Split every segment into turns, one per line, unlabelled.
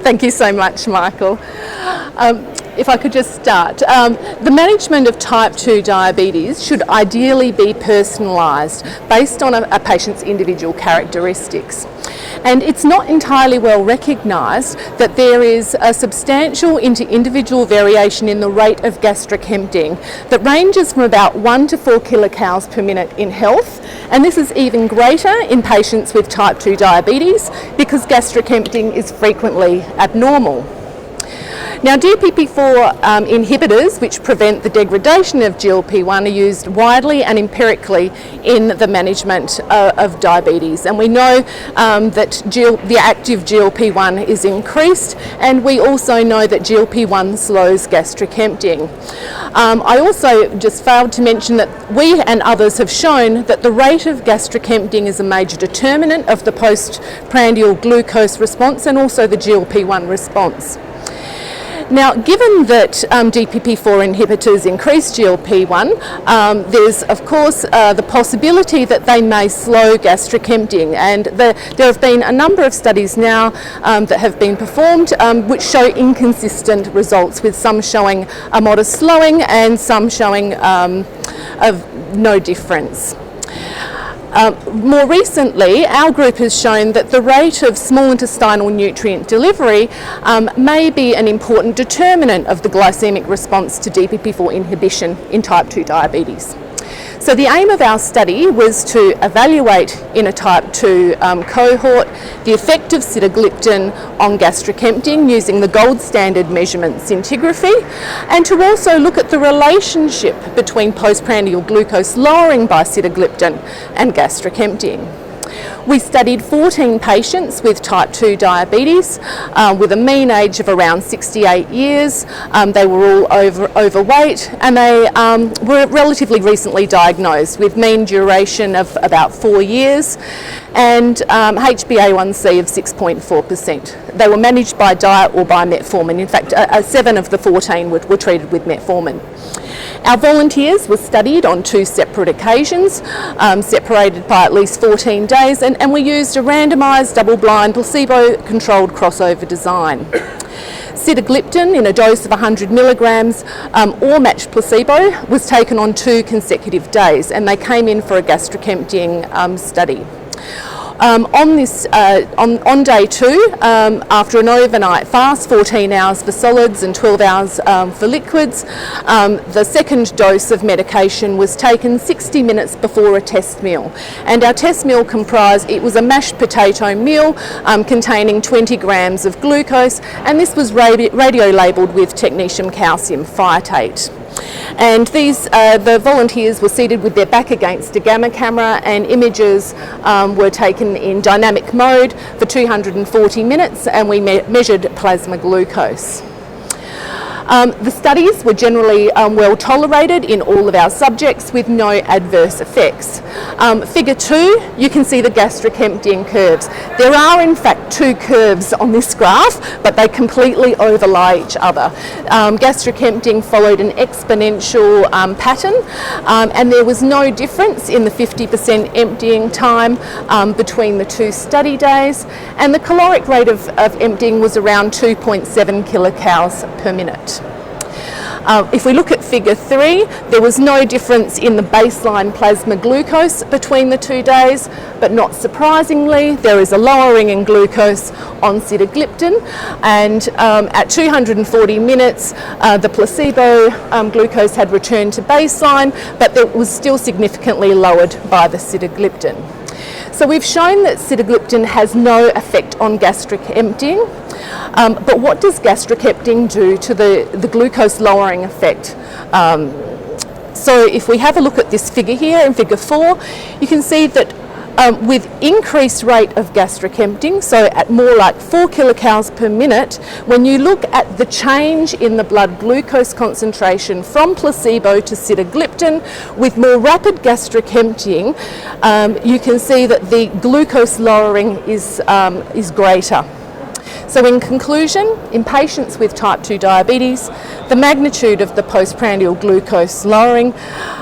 Thank you so much, Michael. If I could just start. The management of type 2 diabetes should ideally be personalised based on a patient's individual characteristics. And it's not entirely well recognised that there is a substantial individual variation in the rate of gastric emptying that ranges from about 1 to 4 kilocalories per minute in health, and this is even greater in patients with type 2 diabetes because gastric emptying is frequently abnormal. Now, DPP-4 inhibitors, which prevent the degradation of GLP-1, are used widely and empirically in the management of diabetes. And we know that the active GLP-1 is increased, and we also know that GLP-1 slows gastric emptying. I also just failed to mention that we and others have shown that the rate of gastric emptying is a major determinant of the postprandial glucose response and also the GLP-1 response. Now, given that DPP-4 inhibitors increase GLP-1, there's of course the possibility that they may slow gastric emptying, and there have been a number of studies now that have been performed which show inconsistent results, with some showing a modest slowing and some showing of no difference. More recently, our group has shown that the rate of small intestinal nutrient delivery may be an important determinant of the glycemic response to DPP-4 inhibition in type 2 diabetes. So the aim of our study was to evaluate in a type 2 cohort the effect of sitagliptin on gastric emptying using the gold standard measurement scintigraphy, and to also look at the relationship between postprandial glucose lowering by sitagliptin and gastric emptying. We studied 14 patients with type 2 diabetes with a mean age of around 68 years. They were all overweight, and they were relatively recently diagnosed with mean duration of about 4 years and HbA1c of 6.4%. They were managed by diet or by metformin. In fact, 7 of the 14 were treated with metformin. Our volunteers were studied on 2 separate occasions, separated by at least 14 days, and we used a randomised, double-blind, placebo-controlled crossover design. Sitagliptin in a dose of 100 milligrams or matched placebo was taken on 2 consecutive days, and they came in for a gastric emptying study. On day 2, after an overnight fast, 14 hours for solids and 12 hours for liquids, the second dose of medication was taken 60 minutes before a test meal. And our test meal comprised, it was a mashed potato meal containing 20 grams of glucose, and this was radio labelled with technetium calcium phytate. And the volunteers were seated with their back against a gamma camera, and images were taken in dynamic mode for 240 minutes, and we measured plasma glucose. The studies were generally well tolerated in all of our subjects with no adverse effects. Figure 2, you can see the gastric emptying curves. There are in fact 2 curves on this graph, but they completely overlay each other. Gastric emptying followed an exponential pattern, and there was no difference in the 50% emptying time between the 2 study days, and the caloric rate of emptying was around 2.7 kilocalories per minute. If we look at figure 3, there was no difference in the baseline plasma glucose between the 2 days, but not surprisingly, there is a lowering in glucose on sitagliptin, and at 240 minutes, the placebo glucose had returned to baseline, but it was still significantly lowered by the sitagliptin. So we've shown that sitagliptin has no effect on gastric emptying, but what does gastric emptying do to the glucose lowering effect? So if we have a look at this figure here in figure 4, you can see that with increased rate of gastric emptying, so at more like 4 kilocalories per minute, when you look at the change in the blood glucose concentration from placebo to sitagliptin, with more rapid gastric emptying, you can see that the glucose lowering is greater. So in conclusion, in patients with type 2 diabetes, the magnitude of the postprandial glucose lowering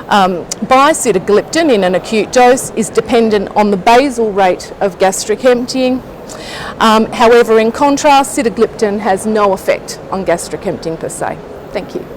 by sitagliptin in an acute dose is dependent on the basal rate of gastric emptying, However, in contrast, sitagliptin has no effect on gastric emptying per se. Thank you.